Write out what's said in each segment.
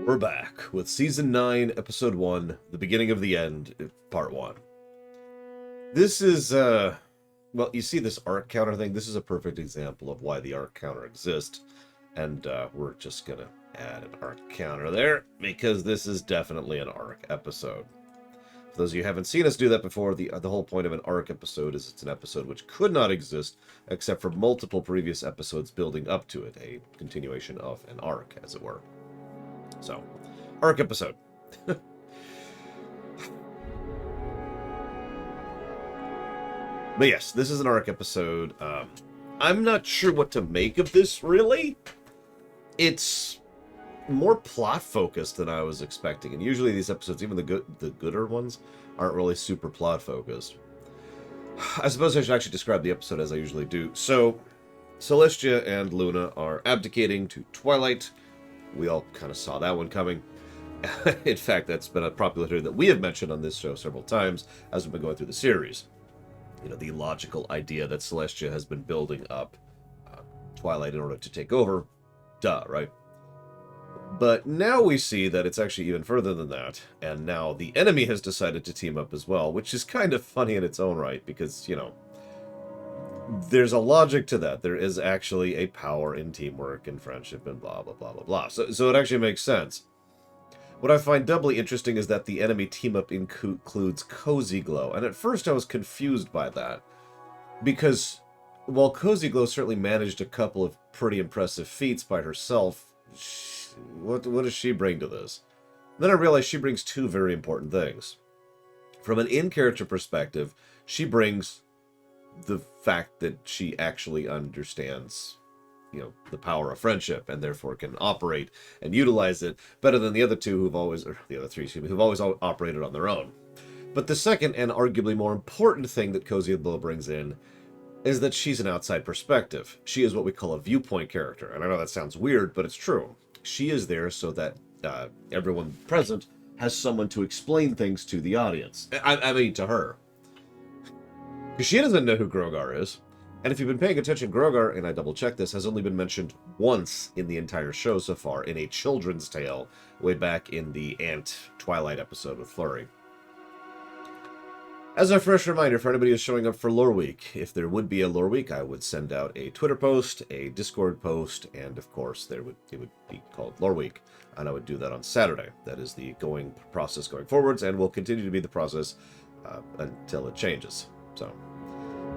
We're back with Season 9, Episode 1, The Beginning of the End, Part 1. This is, well, you see this arc counter thing? This is a perfect example of why the arc counter exists. And we're just gonna add an arc counter there, because this is definitely an arc episode. For those of you who haven't seen us do that before, the whole point of an arc episode is it's an episode which could not exist except for multiple previous episodes building up to it, a continuation of an arc, as it were. So, arc episode. But yes, this is an arc episode. I'm not sure what to make of this, really. It's more plot-focused than I was expecting. And usually these episodes, even the gooder ones, aren't really super plot-focused. I suppose I should actually describe the episode as I usually do. So, Celestia and Luna are abdicating to Twilight. We all kind of saw that one coming. In fact, that's been a popular theory that we have mentioned on this show several times as we've been going through the series. You know, the logical idea that Celestia has been building up Twilight in order to take over. Duh, right? But now we see that it's actually even further than that, and now the enemy has decided to team up as well, which is kind of funny in its own right, because, you know, there's a logic to that. There is actually a power in teamwork and friendship and blah, blah, blah, blah, blah. So it actually makes sense. What I find doubly interesting is that the enemy team-up includes Cozy Glow, and at first I was confused by that, because while Cozy Glow certainly managed a couple of pretty impressive feats by herself, what does she bring to this? Then I realized she brings two very important things. From an in-character perspective, she brings the fact that she actually understands, you know, the power of friendship and therefore can operate and utilize it better than the other two who've always, or the other three, excuse me, who've always operated on their own. But the second and arguably more important thing that Cozy Glow brings in is that she's an outside perspective. She is what we call a viewpoint character. And I know that sounds weird, but it's true. She is there so that everyone present has someone to explain things to the audience. I mean, to her. Because she doesn't know who Grogar is. And if you've been paying attention, Grogar, and I double-checked this, has only been mentioned once in the entire show so far, in a children's tale, way back in the Ant Twilight episode with Flurry. As a fresh reminder for anybody who's showing up for Lore Week, if there would be a Lore Week, I would send out a Twitter post, a Discord post, and of course it would be called Lore Week, and I would do that on Saturday. That is the process going forwards, and will continue to be the process until it changes. So,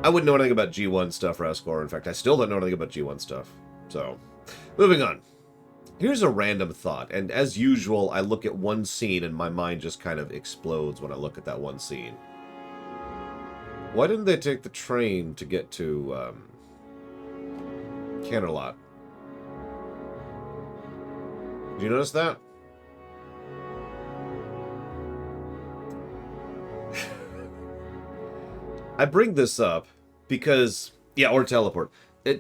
I wouldn't know anything about G1 stuff, Rascor. In fact, I still don't know anything about G1 stuff. So, moving on. Here's a random thought, and as usual, I look at one scene and my mind just kind of explodes when I look at that one scene. Why didn't they take the train to get to, Canterlot? Did you notice that? I bring this up because, yeah, or teleport.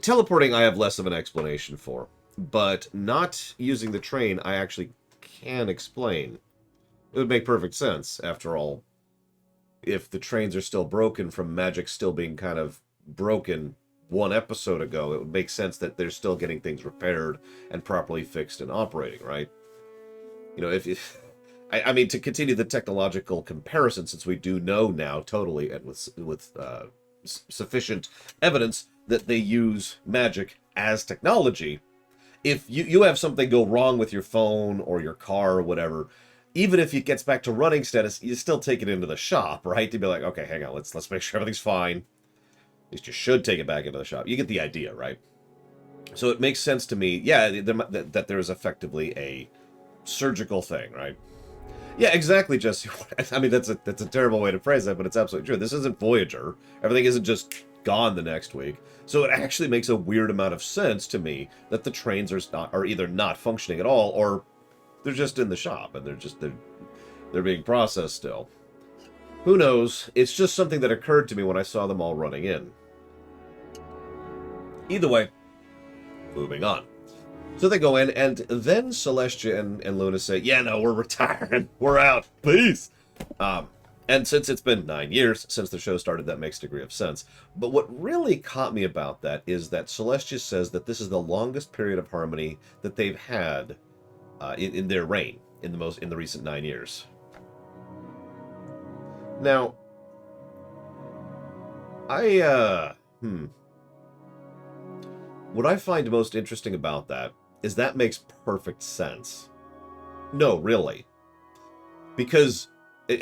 Teleporting I have less of an explanation for, but not using the train I actually can explain. It would make perfect sense, after all. If the trains are still broken from magic still being kind of broken one episode ago, it would make sense that they're still getting things repaired and properly fixed and operating, right? You know, I mean, to continue the technological comparison, since we do know now totally and with sufficient evidence that they use magic as technology, if you have something go wrong with your phone or your car or whatever, even if it gets back to running status, you still take it into the shop, right? To be like, okay, hang on, let's make sure everything's fine. At least you should take it back into the shop. You get the idea, right? So it makes sense to me, yeah, that there is effectively a surgical thing, right? Yeah, exactly, Jesse. I mean, that's a terrible way to phrase that, but it's absolutely true. This isn't Voyager. Everything isn't just gone the next week. So it actually makes a weird amount of sense to me that the trains are either not functioning at all, or they're just in the shop and they're being processed still. Who knows? It's just something that occurred to me when I saw them all running in. Either way, moving on. So they go in, and then Celestia and Luna say, yeah, no, we're retiring. We're out. Peace. And since it's been 9 years since the show started, that makes a degree of sense. But what really caught me about that is that Celestia says that this is the longest period of harmony that they've had in their reign in the recent 9 years. Now, what I find most interesting about that is that makes perfect sense. No, really. Because,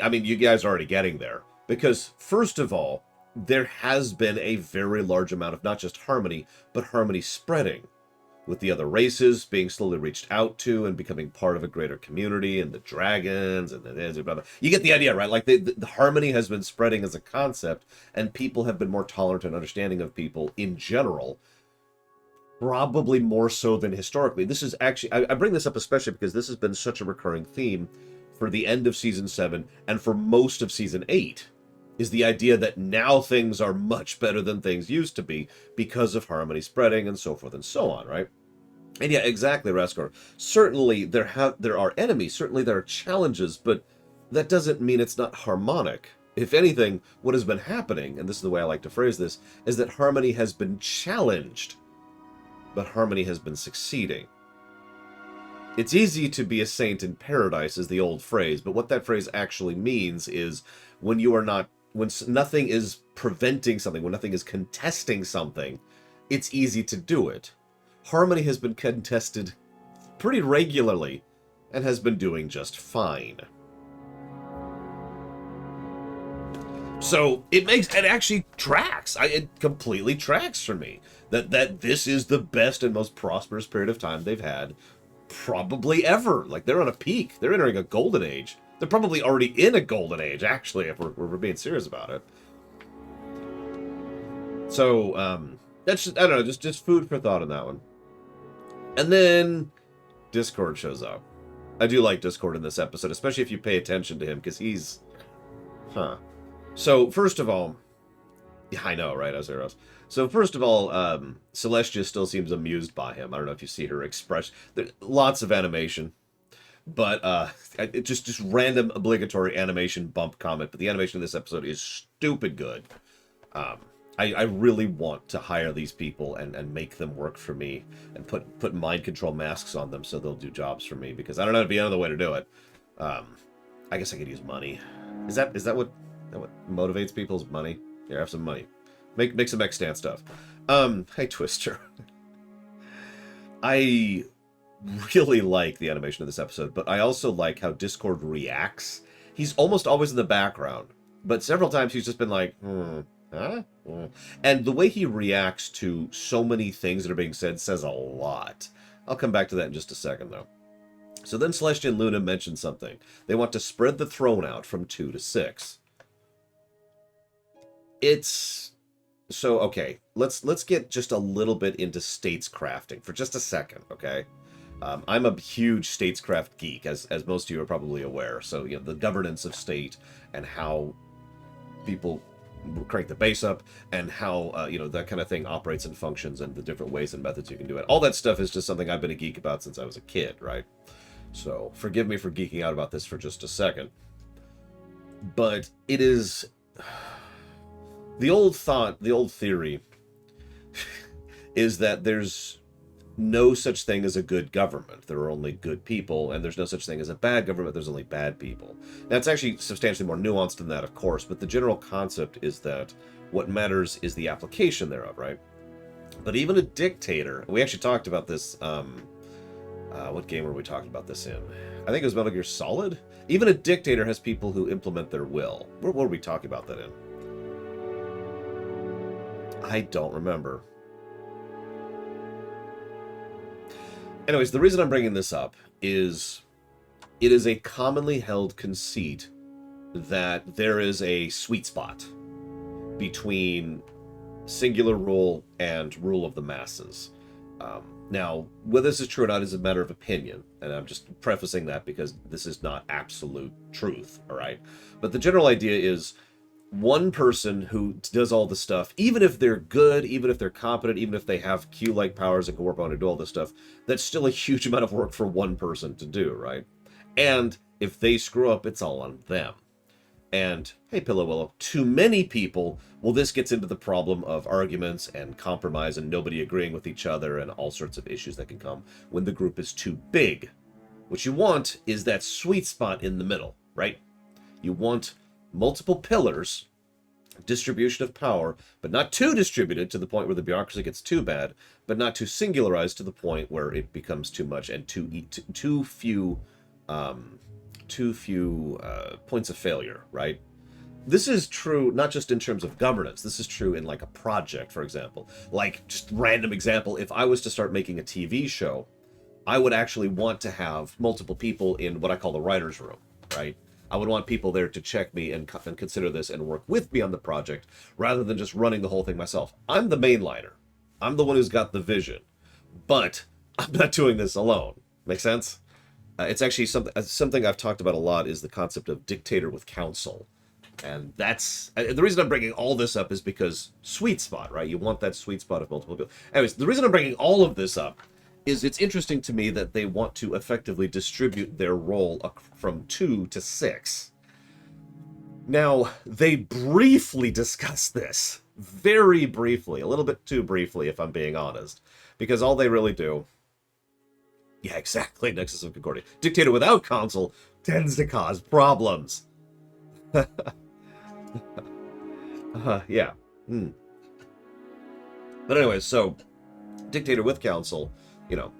I mean, you guys are already getting there. Because, first of all, there has been a very large amount of not just harmony, but harmony spreading, with the other races being slowly reached out to and becoming part of a greater community, and the dragons, and the blah, blah. You get the idea, right? Like, the harmony has been spreading as a concept, and people have been more tolerant and understanding of people in general, probably more so than historically. This is actually, I bring this up especially because this has been such a recurring theme for the end of Season 7 and for most of Season 8, is the idea that now things are much better than things used to be because of harmony spreading and so forth and so on, right? And yeah, exactly, Raskor. Certainly there are enemies, certainly there are challenges, but that doesn't mean it's not harmonic. If anything, what has been happening, and this is the way I like to phrase this, is that harmony has been challenged, but harmony has been succeeding. It's easy to be a saint in paradise, is the old phrase, but what that phrase actually means is when nothing is preventing something, when nothing is contesting something, it's easy to do it. Harmony has been contested pretty regularly and has been doing just fine. So it actually tracks. It completely tracks for me that this is the best and most prosperous period of time they've had probably ever. Like, they're on a peak. They're entering a golden age. They're probably already in a golden age, actually, if we're being serious about it. So, that's just, I don't know, just food for thought on that one. And then Discord shows up. I do like Discord in this episode, especially if you pay attention to him, because he's... So, first of all... Yeah, I know, right, Azeros? So, first of all, Celestia still seems amused by him. I don't know if you see her expression. There's lots of animation. But, just random obligatory animation bump comment. But the animation in this episode is stupid good. I really want to hire these people and make them work for me. And put mind control masks on them so they'll do jobs for me. Because I don't know if any other way to do it. I guess I could use money. Is that what motivates people's money? Here, have some money. Make some extant stuff. Hey, Twister. I really like the animation of this episode, but I also like how Discord reacts. He's almost always in the background, but several times he's just been like, huh? And the way he reacts to so many things that are being said says a lot. I'll come back to that in just a second, though. So then Celestia and Luna mention something. They want to spread the throne out from 2 to 6. So, okay, let's get just a little bit into statescrafting for just a second, okay? I'm a huge statescraft geek, as most of you are probably aware. So, you know, the governance of state and how people crank the base up and how, that kind of thing operates and functions and the different ways and methods you can do it. All that stuff is just something I've been a geek about since I was a kid, right? So, forgive me for geeking out about this for just a second. But it is... The old theory is that there's no such thing as a good government. There are only good people, and there's no such thing as a bad government. There's only bad people. Now, it's actually substantially more nuanced than that, of course, but the general concept is that what matters is the application thereof, right? But even a dictator, we actually talked about this, what game were we talking about this in? I think it was Metal Gear Solid? Even a dictator has people who implement their will. What were we talking about that in? I don't remember. Anyways, the reason I'm bringing this up is it is a commonly held conceit that there is a sweet spot between singular rule and rule of the masses. Now, whether this is true or not is a matter of opinion, and I'm just prefacing that because this is not absolute truth, all right? But the general idea is one person who does all the stuff, even if they're good, even if they're competent, even if they have Q-like powers and can warp on and do all this stuff, that's still a huge amount of work for one person to do, right? And if they screw up, it's all on them. And, hey, Pillow Willow, too many people, well, this gets into the problem of arguments and compromise and nobody agreeing with each other and all sorts of issues that can come when the group is too big. What you want is that sweet spot in the middle, right? You want multiple pillars, distribution of power, but not too distributed to the point where the bureaucracy gets too bad, but not too singularized to the point where it becomes too much and too few points of failure, right? This is true not just in terms of governance. This is true in like a project, for example. Like, just random example, if I was to start making a TV show, I would actually want to have multiple people in what I call the writer's room, right? I would want people there to check me and consider this and work with me on the project, rather than just running the whole thing myself. I'm the mainliner. I'm the one who's got the vision. But I'm not doing this alone. Make sense? It's actually something I've talked about a lot is the concept of dictator with counsel. And that's the reason I'm bringing all this up is because sweet spot, right? You want that sweet spot of multiple people. Anyways, the reason I'm bringing all of this up is it's interesting to me that they want to effectively distribute their role from 2 to 6. Now, they briefly discuss this. Very briefly. A little bit too briefly, if I'm being honest. Because all they really do... Yeah, exactly, Nexus of Concordia. Dictator without counsel tends to cause problems. Yeah. But anyway, so dictator with counsel, you know,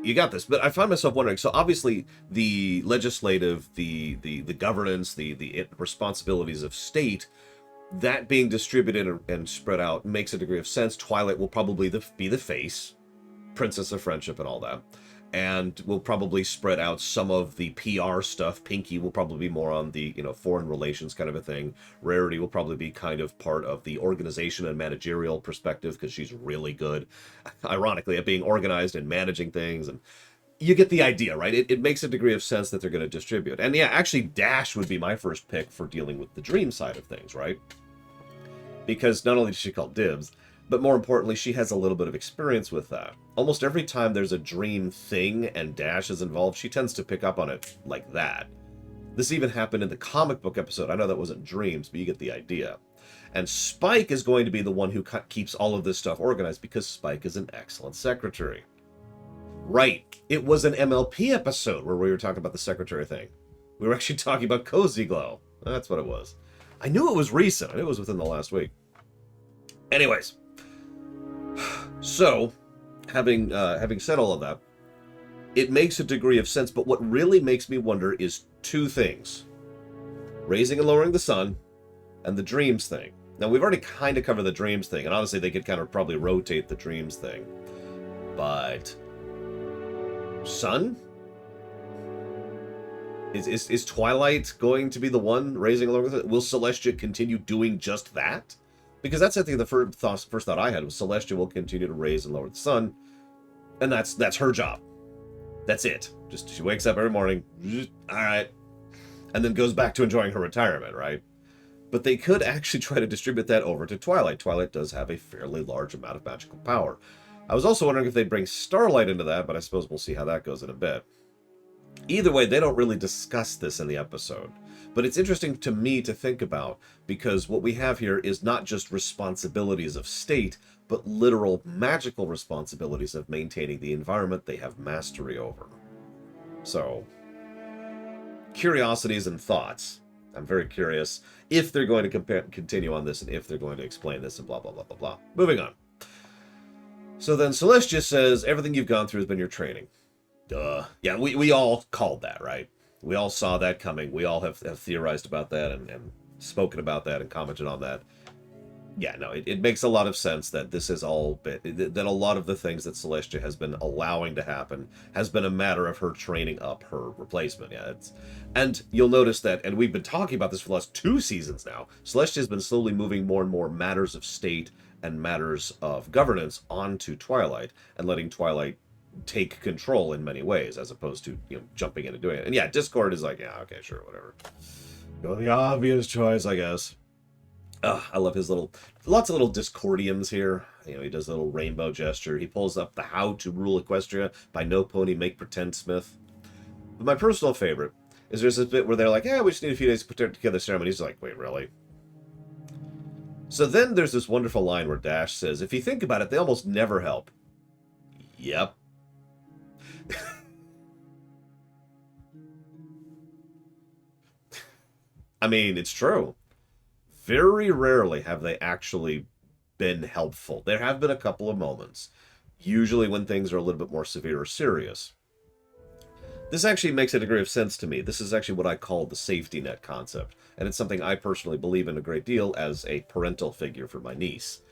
you got this. But I find myself wondering, so obviously the legislative, the governance, the responsibilities of state, that being distributed and spread out makes a degree of sense. Twilight will probably be the face, Princess of Friendship and all that. And we'll probably spread out some of the PR stuff. Pinky will probably be more on the, foreign relations kind of a thing. Rarity will probably be kind of part of the organization and managerial perspective because she's really good, ironically, at being organized and managing things. And you get the idea, right? It makes a degree of sense that they're going to distribute. And yeah, actually, Dash would be my first pick for dealing with the dream side of things, right? Because not only does she call dibs, but more importantly, she has a little bit of experience with that. Almost every time there's a dream thing and Dash is involved, she tends to pick up on it like that. This even happened in the comic book episode. I know that wasn't dreams, but you get the idea. And Spike is going to be the one who keeps all of this stuff organized because Spike is an excellent secretary. Right. It was an MLP episode where we were talking about the secretary thing. We were actually talking about Cozy Glow. That's what it was. I knew it was recent. I knew it was within the last week. Anyways. So, having said all of that, it makes a degree of sense, but what really makes me wonder is 2 things. Raising and lowering the sun, and the dreams thing. Now, we've already kind of covered the dreams thing, and honestly, they could kind of probably rotate the dreams thing. But... sun? Is Twilight going to be the one raising and lowering the sun? Will Celestia continue doing just that? Because that's, I think, the first thought I had was Celestia will continue to raise and lower the sun, and that's her job. That's it. Just she wakes up every morning, all right, and then goes back to enjoying her retirement, right? But they could actually try to distribute that over to Twilight. Twilight does have a fairly large amount of magical power. I was also wondering if they'd bring Starlight into that, but I suppose we'll see how that goes in a bit. Either way, they don't really discuss this in the episode. But it's interesting to me to think about, because what we have here is not just responsibilities of state, but literal magical responsibilities of maintaining the environment they have mastery over. So, curiosities and thoughts. I'm very curious if they're going to continue on this and if they're going to explain this and blah, blah, blah, blah, blah. Moving on. So then Celestia says, everything you've gone through has been your training. Duh. Yeah, we all called that, right? We all saw that coming. We all have theorized about that and spoken about that and commented on that. Yeah, no, it makes a lot of sense that this is all that a lot of the things that Celestia has been allowing to happen has been a matter of her training up her replacement. Yeah, and you'll notice that, and we've been talking about this for the last 2 seasons now. Celestia has been slowly moving more and more matters of state and matters of governance onto Twilight and letting Twilight take control in many ways, as opposed to jumping in and doing it. And yeah, Discord is like, yeah, okay, sure, whatever. Go the obvious choice, I guess. I love his lots of little Discordiums here. He does a little rainbow gesture. He pulls up the How to Rule Equestria by No Pony Make Pretend Smith. But my personal favorite is there's this bit where they're like, yeah, we just need a few days to put together the ceremony. He's like, wait, really? So then there's this wonderful line where Dash says, if you think about it, they almost never help. Yep. I mean, it's true. Very rarely have they actually been helpful. There have been a couple of moments, usually when things are a little bit more severe or serious. This actually makes a degree of sense to me. This is actually what I call the safety net concept, and it's something I personally believe in a great deal as a parental figure for my niece.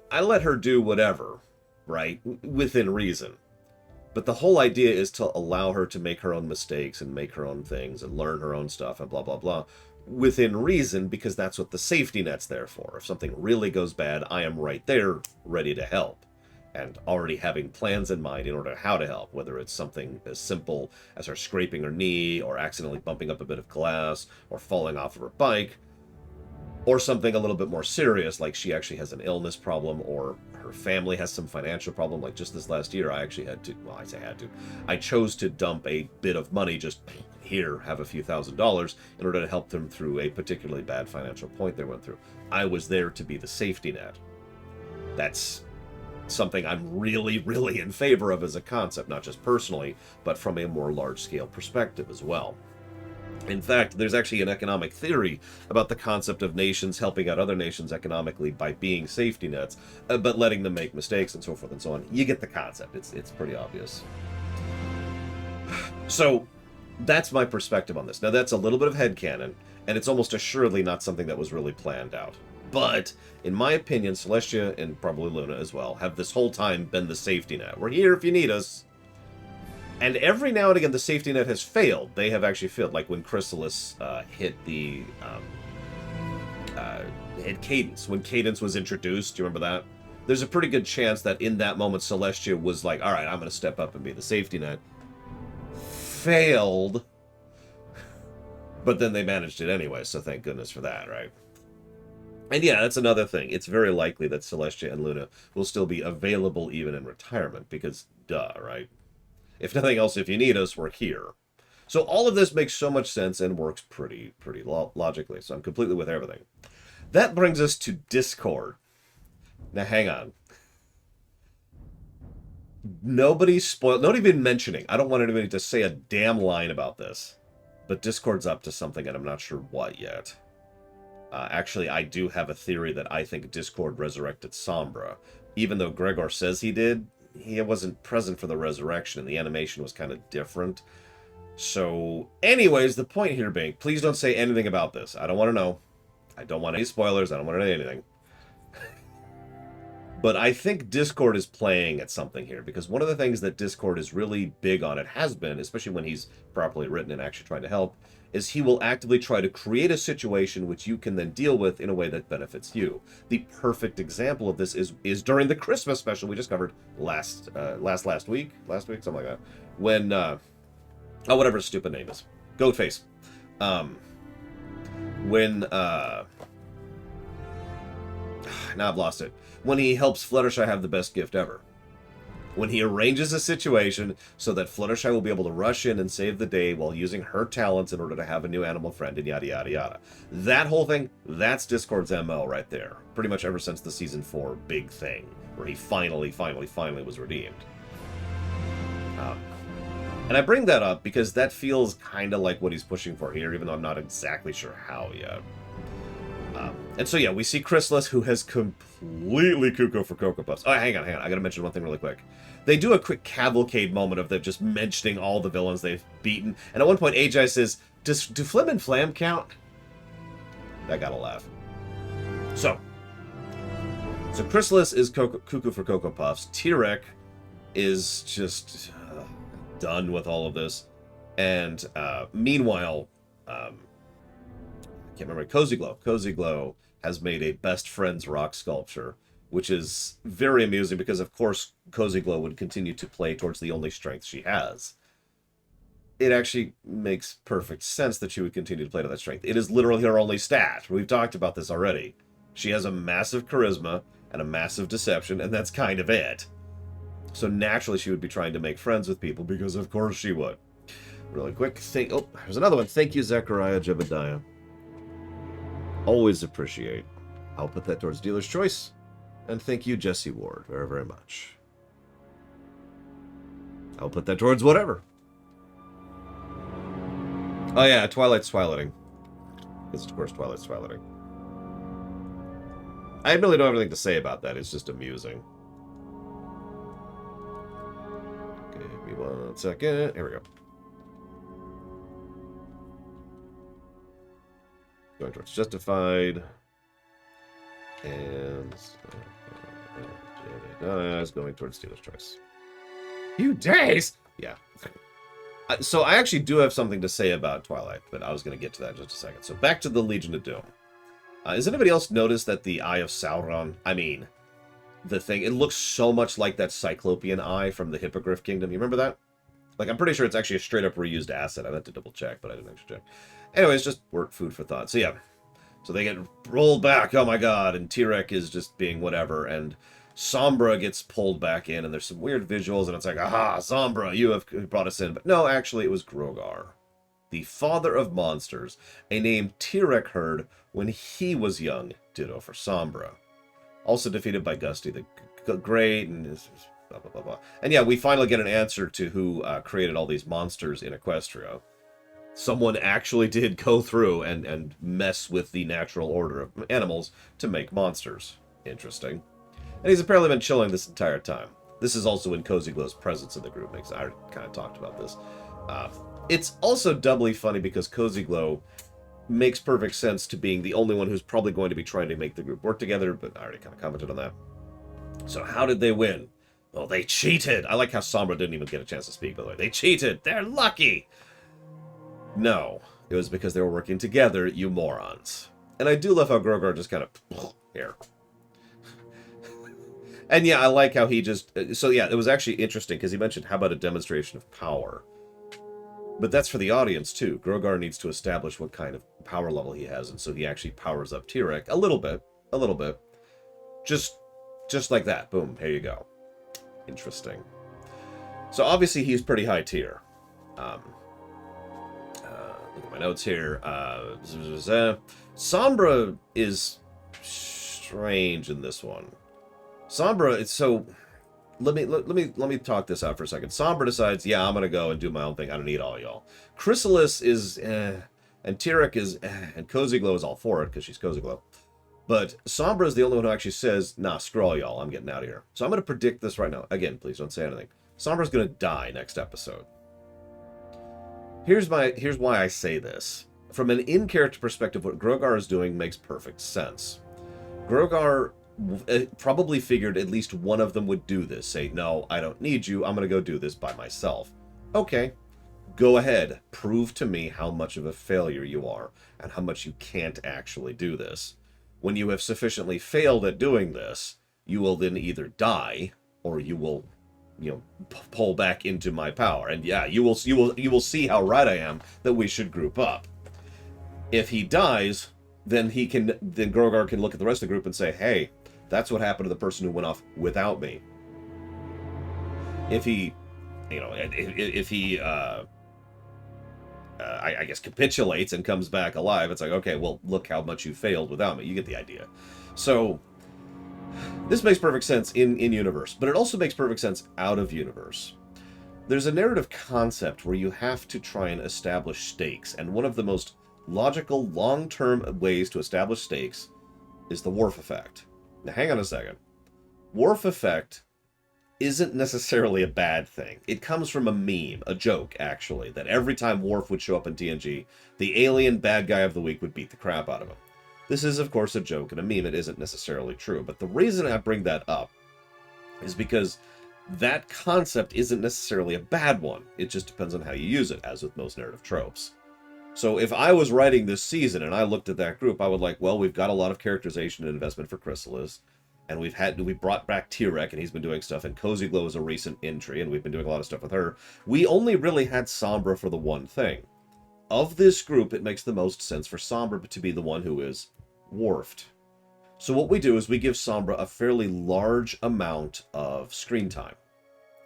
I let her do whatever, right, within reason. But the whole idea is to allow her to make her own mistakes and make her own things and learn her own stuff and blah, blah, blah, within reason, because that's what the safety net's there for. If something really goes bad, I am right there, ready to help. And already having plans in mind in order how to help, whether it's something as simple as her scraping her knee, or accidentally bumping up a bit of glass, or falling off of her bike, or something a little bit more serious, like she actually has an illness problem, or her family has some financial problem. Like just this last year, I actually had to, well, I say had to, I chose to dump a bit of money, just here, have a few $1,000s, in order to help them through a particularly bad financial point they went through. I was there to be the safety net. That's something I'm really, really in favor of as a concept, not just personally, but from a more large-scale perspective as well. In fact, there's actually an economic theory about the concept of nations helping out other nations economically by being safety nets, but letting them make mistakes and so forth and so on. You get the concept. It's pretty obvious. So, that's my perspective on this. Now, that's a little bit of headcanon, and it's almost assuredly not something that was really planned out. But, in my opinion, Celestia, and probably Luna as well, have this whole time been the safety net. We're here if you need us. And every now and again, the safety net has failed. They have actually failed. Like when Chrysalis hit the... hit Cadence. When Cadence was introduced, do you remember that? There's a pretty good chance that in that moment, Celestia was like, alright, I'm going to step up and be the safety net. Failed. But then they managed it anyway, so thank goodness for that, right? And yeah, that's another thing. It's very likely that Celestia and Luna will still be available even in retirement, because duh, right? If nothing else, if you need us, we're here. So all of this makes so much sense and works pretty logically, so I'm completely with everything. That brings us to Discord. Now hang on. Nobody spoiled, not even mentioning, I don't want anybody to say a damn line about this, but Discord's up to something and I'm not sure what yet. Actually, I do have a theory that I think Discord resurrected Sombra. Even though Gregor says he did, he wasn't present for the resurrection, and the animation was kind of different. So, anyways, the point here being, please don't say anything about this. I don't want to know. I don't want any spoilers. I don't want to know anything. But I think Discord is playing at something here, because one of the things that Discord is really big on, it has been, especially when he's properly written and actually trying to help, is he will actively try to create a situation which you can then deal with in a way that benefits you. The perfect example of this is during the Christmas special we just covered last week, something like that, when whatever his stupid name is, Goatface, when now I've lost it. When he helps Fluttershy have the best gift ever. When he arranges a situation so that Fluttershy will be able to rush in and save the day while using her talents in order to have a new animal friend, and yada yada yada. That whole thing, that's Discord's MO right there. Pretty much ever since the Season 4 big thing, where he finally was redeemed. And I bring that up because that feels kind of like what he's pushing for here, even though I'm not exactly sure how yet. And so yeah, we see Chrysalis, who has completely cuckoo for Cocoa Puffs. Oh, hang on. I gotta mention one thing really quick. They do a quick cavalcade moment of them just mentioning all the villains they've beaten. And at one point, Ajay says, do Flim and Flam count? That got a laugh. So Chrysalis is cuckoo for Cocoa Puffs. Tirek is just done with all of this. And meanwhile, I can't remember, Cozy Glow has made a best friends rock sculpture, which is very amusing because, of course, Cozy Glow would continue to play towards the only strength she has. It actually makes perfect sense that she would continue to play to that strength. It is literally her only stat. We've talked about this already. She has a massive charisma and a massive deception, and that's kind of it. So naturally she would be trying to make friends with people, because of course she would. Really quick, oh, there's another one. Thank you, Zechariah Jebediah. Always appreciate. I'll put that towards dealer's choice. And thank you, Jesse Ward, very, very much. I'll put that towards whatever. Oh yeah, Twilight's twilighting. Because, of course, Twilight's twilighting. I really don't have anything to say about that. It's just amusing. Okay, give me 1 second. Here we go. Going towards Justified. And is going towards Stealer's Choice. Few days? Yeah. So I actually do have something to say about Twilight, but I was going to get to that in just a second. So back to the Legion of Doom. Has anybody else noticed that the Eye of Sauron, I mean, the thing, it looks so much like that Cyclopean eye from the Hippogriff Kingdom. You remember that? Like, I'm pretty sure it's actually a straight-up reused asset. I meant to double check, but I didn't actually check. Anyways, just work food for thought. So yeah, so they get rolled back, oh my god, and Tyrek is just being whatever, and Sombra gets pulled back in, and there's some weird visuals, and it's like, aha, Sombra, you have brought us in. But no, actually, it was Grogar, the father of monsters, a name Tyrek heard when he was young, ditto for Sombra. Also defeated by Gusty the Great, and blah, blah, blah, blah. And yeah, we finally get an answer to who created all these monsters in Equestria. Someone actually did go through and mess with the natural order of animals to make monsters. Interesting. And he's apparently been chilling this entire time. This is also in Cozy Glow's presence in the group. I already kind of talked about this. It's also doubly funny because Cozy Glow makes perfect sense to being the only one who's probably going to be trying to make the group work together, but I already kind of commented on that. So how did they win? Well, they cheated. I like how Sombra didn't even get a chance to speak, by the way. They cheated. They're lucky. No, it was because they were working together, you morons. And I do love how Grogar just kind of here. And yeah, I like how he just... So yeah, it was actually interesting because he mentioned, how about a demonstration of power? But that's for the audience too. Grogar needs to establish what kind of power level he has, and so he actually powers up Tyrek a little bit. Just like that. Boom, here you go. Interesting. So obviously he's pretty high tier. Look at my notes here. Sombra is strange in this one. Sombra, it's so... Let me talk this out for a second. Sombra decides, yeah, I'm gonna go and do my own thing. I don't need all y'all. Chrysalis is and Tyrek is and Cozy Glow is all for it because she's Cozy Glow. But Sombra is the only one who actually says, nah, screw all y'all, I'm getting out of here. So I'm gonna predict this right now. Again, please don't say anything. Sombra's gonna die next episode. Here's why I say this. From an in-character perspective, what Grogar is doing makes perfect sense. Grogar probably figured at least one of them would do this. Say, no, I don't need you. I'm going to go do this by myself. Okay, go ahead. Prove to me how much of a failure you are and how much you can't actually do this. When you have sufficiently failed at doing this, you will then either die or you will, pull back into my power. And yeah, you will see how right I am that we should group up. If he dies, then Grogar can look at the rest of the group and say, hey, that's what happened to the person who went off without me. If he, I guess, capitulates and comes back alive, it's like, okay, well, look how much you failed without me. You get the idea. So, this makes perfect sense in universe, but it also makes perfect sense out of universe. There's a narrative concept where you have to try and establish stakes, and one of the most logical, long-term ways to establish stakes is the Worf Effect. Now, hang on a second. Worf Effect isn't necessarily a bad thing. It comes from a meme, a joke, actually, that every time Worf would show up in TNG, the alien bad guy of the week would beat the crap out of him. This is, of course, a joke and a meme. It isn't necessarily true. But the reason I bring that up is because that concept isn't necessarily a bad one. It just depends on how you use it, as with most narrative tropes. So if I was writing this season and I looked at that group, I would like, well, we've got a lot of characterization and investment for Chrysalis, and we brought back Tyrek, and he's been doing stuff, and Cozy Glow is a recent entry, and we've been doing a lot of stuff with her. We only really had Sombra for the one thing. Of this group, it makes the most sense for Sombra to be the one who is Worfed. So what we do is we give Sombra a fairly large amount of screen time.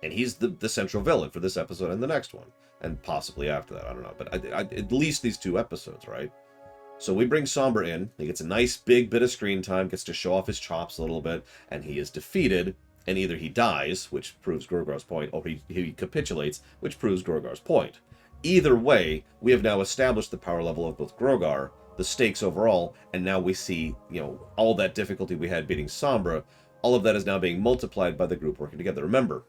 And he's the central villain for this episode and the next one. And possibly after that, I don't know. But at least these 2 episodes, right? So we bring Sombra in. He gets a nice big bit of screen time, gets to show off his chops a little bit, and he is defeated. And either he dies, which proves Grogar's point, or he capitulates, which proves Grogar's point. Either way, we have now established the power level of both Grogar the stakes overall, and now we see, all that difficulty we had beating Sombra, all of that is now being multiplied by the group working together. Remember,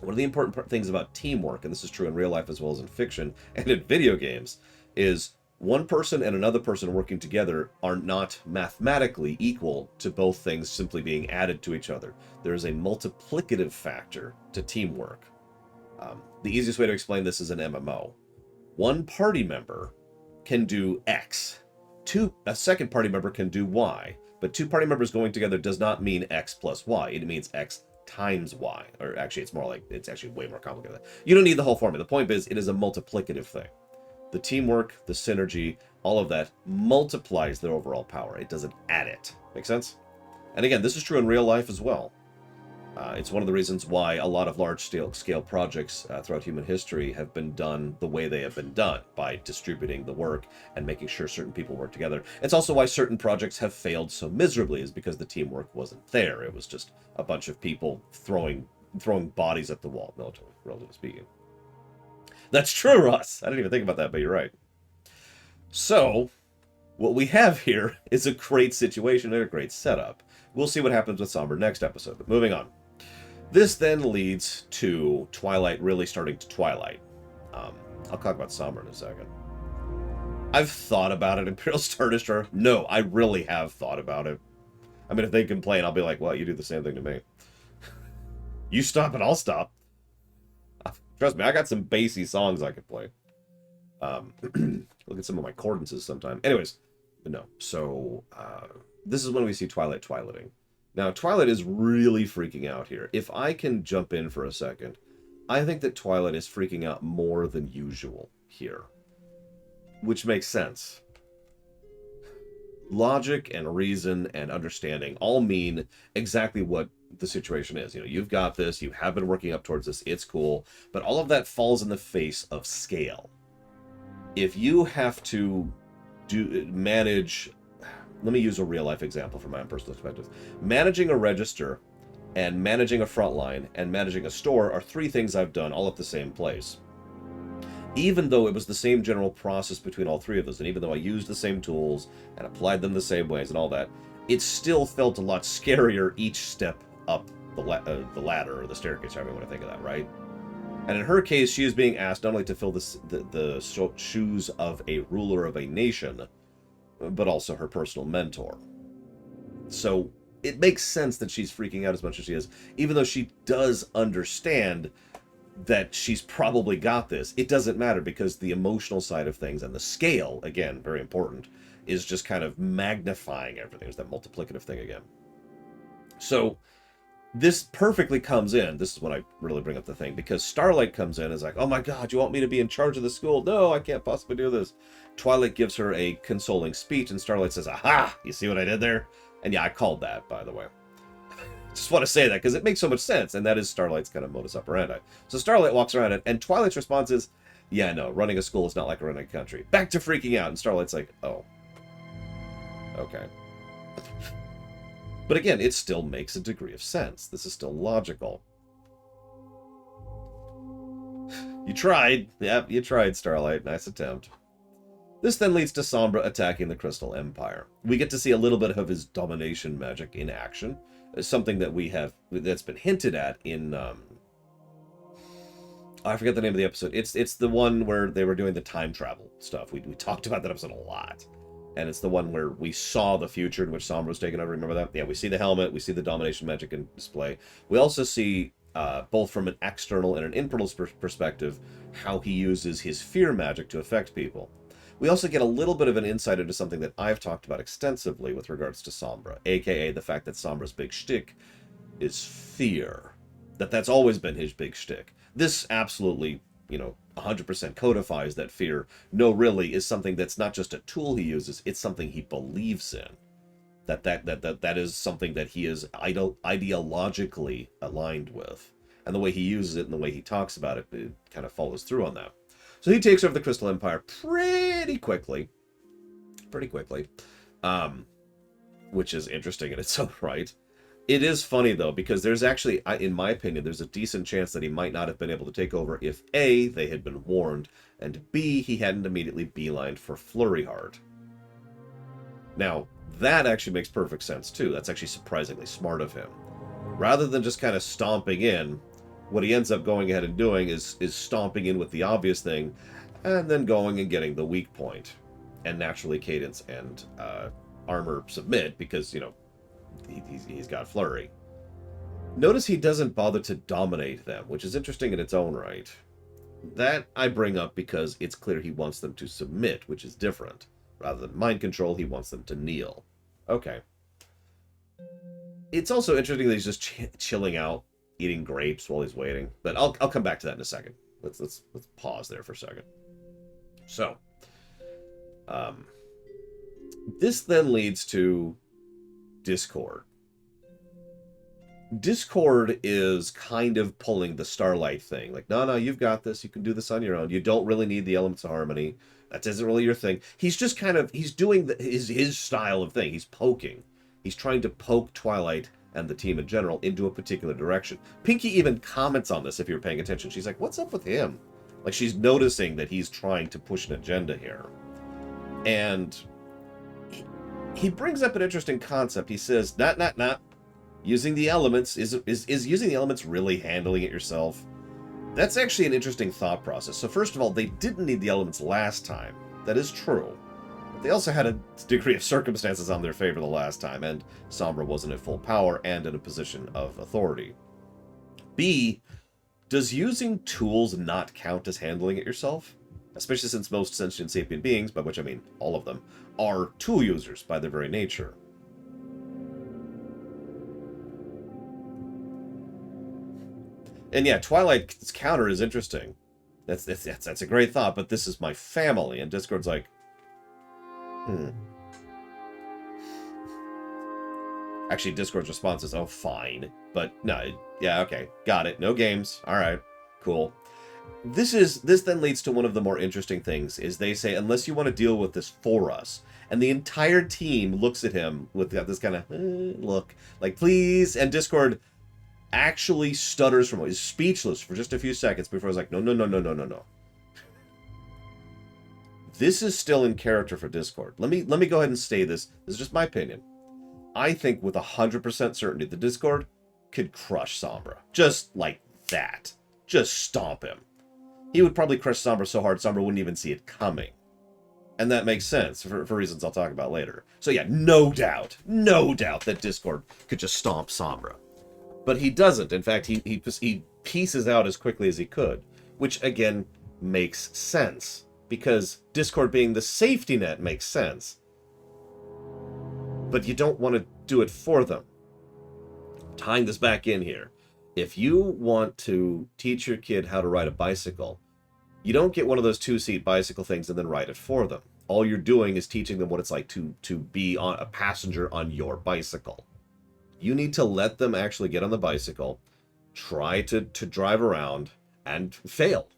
one of the important things about teamwork, and this is true in real life as well as in fiction and in video games, is one person and another person working together are not mathematically equal to both things simply being added to each other. There is a multiplicative factor to teamwork. The easiest way to explain this is an MMO. One party member can do X. A second party member can do Y. But two party members going together does not mean X plus Y. It means X times Y. Or actually, it's actually way more complicated. You don't need the whole formula. The point is, it is a multiplicative thing. The teamwork, the synergy, all of that multiplies their overall power. It doesn't add it. Make sense? And again, this is true in real life as well. It's one of the reasons why a lot of large-scale projects throughout human history have been done the way they have been done, by distributing the work and making sure certain people work together. It's also why certain projects have failed so miserably, is because the teamwork wasn't there. It was just a bunch of people throwing bodies at the wall, relatively speaking. That's true, Ross. I didn't even think about that, but you're right. So, what we have here is a great situation and a great setup. We'll see what happens with Sombra next episode, but moving on. This then leads to Twilight really starting to Twilight. I'll talk about Sombra in a second. I've thought about it, Imperial Star Destroyer. No, I really have thought about it. I mean, if they complain, I'll be like, well, you do the same thing to me. You stop and I'll stop. Trust me, I got some bassy songs I could play. Look at some of my chordances sometime. Anyways, but no. So, this is when we see Twilighting. Now, Twilight is really freaking out here. If I can jump in for a second, I think that Twilight is freaking out more than usual here. Which makes sense. Logic and reason and understanding all mean exactly what the situation is. You've got this, you have been working up towards this, it's cool, but all of that falls in the face of scale. If you have to manage... Let me use a real-life example from my own personal perspective. Managing a register and managing a frontline and managing a store are three things I've done all at the same place. Even though it was the same general process between all three of those, and even though I used the same tools and applied them the same ways and all that, it still felt a lot scarier each step up the ladder or the staircase, however you want to think of that, right? And in her case, she is being asked not only to fill the shoes of a ruler of a nation, but also her personal mentor. So it makes sense that she's freaking out as much as she is, even though she does understand that she's probably got this. It doesn't matter, because the emotional side of things and the scale, again, very important, is just kind of magnifying everything. There's that multiplicative thing again. So this perfectly comes in. This is when I really bring up the thing, because Starlight comes in and is like, oh my god, you want me to be in charge of the school? No, I can't possibly do this. Twilight gives her a consoling speech, and Starlight says, aha, you see what I did there? And yeah, I called that, by the way. Just want to say that, because it makes so much sense, and that is Starlight's kind of modus operandi. So Starlight walks around it, and Twilight's response is, yeah, no, running a school is not like running a country. Back to freaking out, and Starlight's like, oh. Okay. But again, it still makes a degree of sense. This is still logical. You tried. Yep, you tried, Starlight. Nice attempt. This then leads to Sombra attacking the Crystal Empire. We get to see a little bit of his domination magic in action. Something that that's been hinted at in... I forget the name of the episode. It's the one where they were doing the time travel stuff. We talked about that episode a lot. And it's the one where we saw the future in which Sombra was taken over. Remember that? Yeah, we see the helmet. We see the domination magic in display. We also see, both from an external and an internal perspective, how he uses his fear magic to affect people. We also get a little bit of an insight into something that I've talked about extensively with regards to Sombra, aka the fact that Sombra's big shtick is fear. That's always been his big shtick. This absolutely, 100% codifies that fear. No, really, is something that's not just a tool he uses, it's something he believes in. That is something that he is ideologically aligned with. And the way he uses it and the way he talks about it, it kind of follows through on that. So he takes over the Crystal Empire pretty quickly, which is interesting in its own right. It is funny, though, because there's actually, in my opinion, there's a decent chance that he might not have been able to take over if A, they had been warned, and B, he hadn't immediately beelined for Flurry Heart. Now, that actually makes perfect sense, too. That's actually surprisingly smart of him. Rather than just kind of stomping in, what he ends up going ahead and doing is stomping in with the obvious thing, and then going and getting the weak point. And naturally, Cadence and Armor submit, because, you know, he's got Flurry. Notice he doesn't bother to dominate them, which is interesting in its own right. That I bring up because it's clear he wants them to submit, which is different. Rather than mind control, he wants them to kneel. Okay. It's also interesting that he's just chilling out, eating grapes while he's waiting. But I'll come back to that in a second. Let's pause there for a second. So, this then leads to Discord. Discord is kind of pulling the Starlight thing. Like, no, you've got this. You can do this on your own. You don't really need the elements of harmony. That isn't really your thing. He's just kind of, he's doing his style of thing. He's poking. He's trying to poke Twilight and the team in general into a particular direction. Pinky even comments on this if you're paying attention. She's like, what's up with him? Like, she's noticing that he's trying to push an agenda here. And he brings up an interesting concept. He says, not. Using the elements, is using the elements really handling it yourself? That's actually an interesting thought process. So first of all, they didn't need the elements last time. That is true. But they also had a degree of circumstances on their favor the last time, and Sombra wasn't at full power and in a position of authority. B, does using tools not count as handling it yourself? Especially since most sentient sapient beings, by which I mean all of them, are tool users by their very nature. And yeah, Twilight's counter is interesting. That's a great thought, but this is my family. And Discord's like, Actually, Discord's response is, oh, fine. But no, yeah, okay, got it. No games. All right, cool. This then leads to one of the more interesting things, is they say, unless you want to deal with this for us. And the entire team looks at him with this kind of look, like, please. And Discord actually stutters from, is speechless for just a few seconds before he's like, no. This is still in character for Discord. Let me go ahead and say this. This is just my opinion. I think with 100% certainty the Discord could crush Sombra. Just like that. Just stomp him. He would probably crush Sombra so hard Sombra wouldn't even see it coming. And that makes sense for reasons I'll talk about later. So yeah, no doubt that Discord could just stomp Sombra. But he doesn't. In fact, he pieces out as quickly as he could, which again makes sense because Discord being the safety net makes sense. But you don't want to do it for them. Tying this back in here. If you want to teach your kid how to ride a bicycle, you don't get one of those two-seat bicycle things and then ride it for them. All you're doing is teaching them what it's like to be on a passenger on your bicycle. You need to let them actually get on the bicycle, try to drive around, and fail.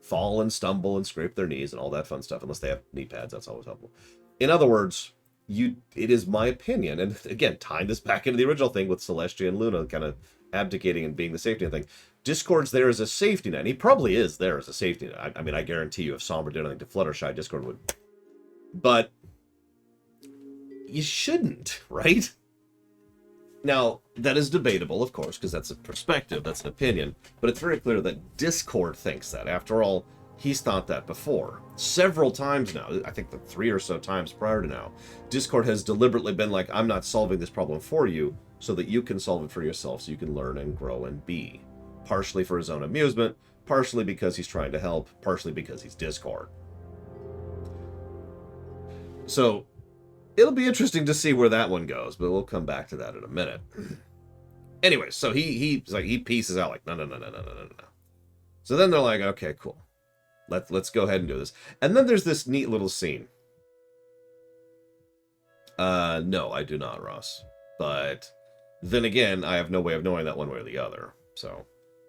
Fall and stumble and scrape their knees and all that fun stuff, unless they have knee pads. That's always helpful. In other words, it is my opinion, and again, tying this back into the original thing with Celestia and Luna kind of abdicating and being the safety net thing. Discord's there as a safety net. He probably is there as a safety net. I mean, I guarantee you if Sombra did anything to Fluttershy, Discord would. But you shouldn't, right? Now, that is debatable, of course, because that's a perspective, that's an opinion, but it's very clear that Discord thinks that. After all, he's thought that before. Several times now, I think the 3 or so times prior to now, Discord has deliberately been like, I'm not solving this problem for you, so that you can solve it for yourself, so you can learn and grow and be. Partially for his own amusement, partially because he's trying to help, partially because he's Discord. So, it'll be interesting to see where that one goes, but we'll come back to that in a minute. Anyway, so he pieces out like, no. So then they're like, okay, cool. Let's go ahead and do this. And then there's this neat little scene. No, I do not, Ross. But then again, I have no way of knowing that one way or the other. So,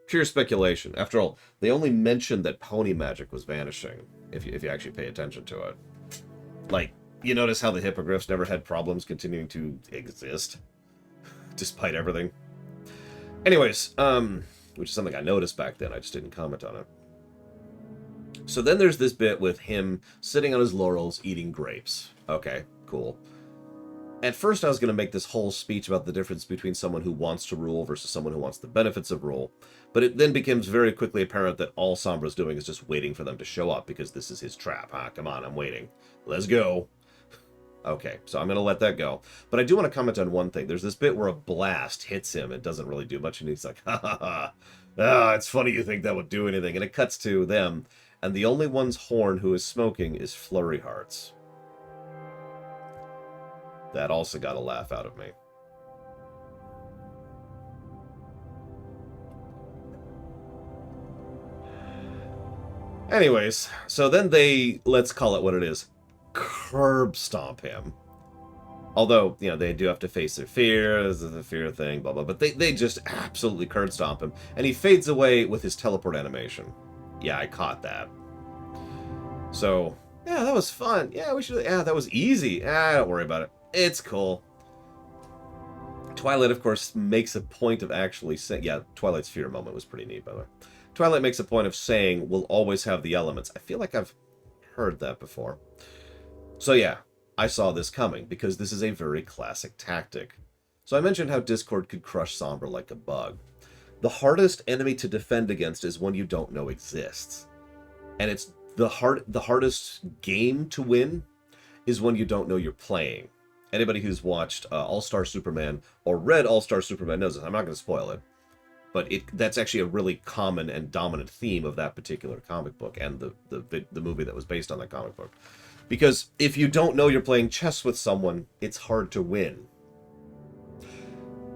pure speculation. After all, they only mentioned that pony magic was vanishing, if you actually pay attention to it. Like, you notice how the hippogriffs never had problems continuing to exist, despite everything. Anyways, which is something I noticed back then, I just didn't comment on it. So then there's this bit with him sitting on his laurels eating grapes. Okay, cool. At first, I was going to make this whole speech about the difference between someone who wants to rule versus someone who wants the benefits of rule. But it then becomes very quickly apparent that all Sombra's doing is just waiting for them to show up because this is his trap. Come on, I'm waiting. Let's go. Okay, so I'm going to let that go. But I do want to comment on one thing. There's this bit where a blast hits him and doesn't really do much, and he's like, ha ha ha. Ah, it's funny you think that would do anything. And it cuts to them, and the only one's horn who is smoking is Flurry Hearts. That also got a laugh out of me. Anyways, so then they, let's call it what it is, curb stomp him. Although, you know, they do have to face their fears, the fear thing, blah, blah, but they just absolutely curb stomp him. And he fades away with his teleport animation. Yeah, I caught that. So, yeah, that was fun. Yeah, that was easy. Don't worry about it. It's cool. Twilight, of course, makes a point of actually saying... Yeah, Twilight's fear moment was pretty neat, by the way. Twilight makes a point of saying, we'll always have the elements. I feel like I've heard that before. So yeah, I saw this coming, because this is a very classic tactic. So I mentioned how Discord could crush Sombra like a bug. The hardest enemy to defend against is one you don't know exists. And it's the hardest game to win is one you don't know you're playing. Anybody who's watched All-Star Superman or read All-Star Superman knows this. I'm not going to spoil it. But that's actually a really common and dominant theme of that particular comic book and the movie that was based on that comic book. Because if you don't know you're playing chess with someone, it's hard to win.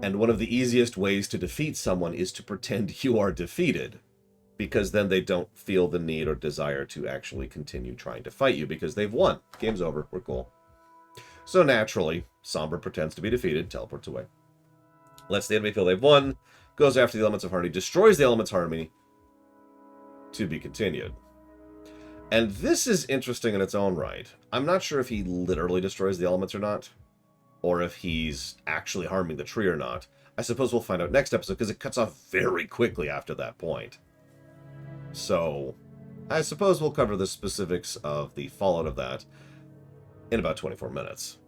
And one of the easiest ways to defeat someone is to pretend you are defeated. Because then they don't feel the need or desire to actually continue trying to fight you because they've won. Game's over. We're cool. So naturally, Sombra pretends to be defeated, teleports away. Lets the enemy feel they've won, goes after the elements of harmony, destroys the elements of harmony, to be continued. And this is interesting in its own right. I'm not sure if he literally destroys the elements or not, or if he's actually harming the tree or not. I suppose we'll find out next episode, because it cuts off very quickly after that point. So, I suppose we'll cover the specifics of the fallout of that in about 24 minutes.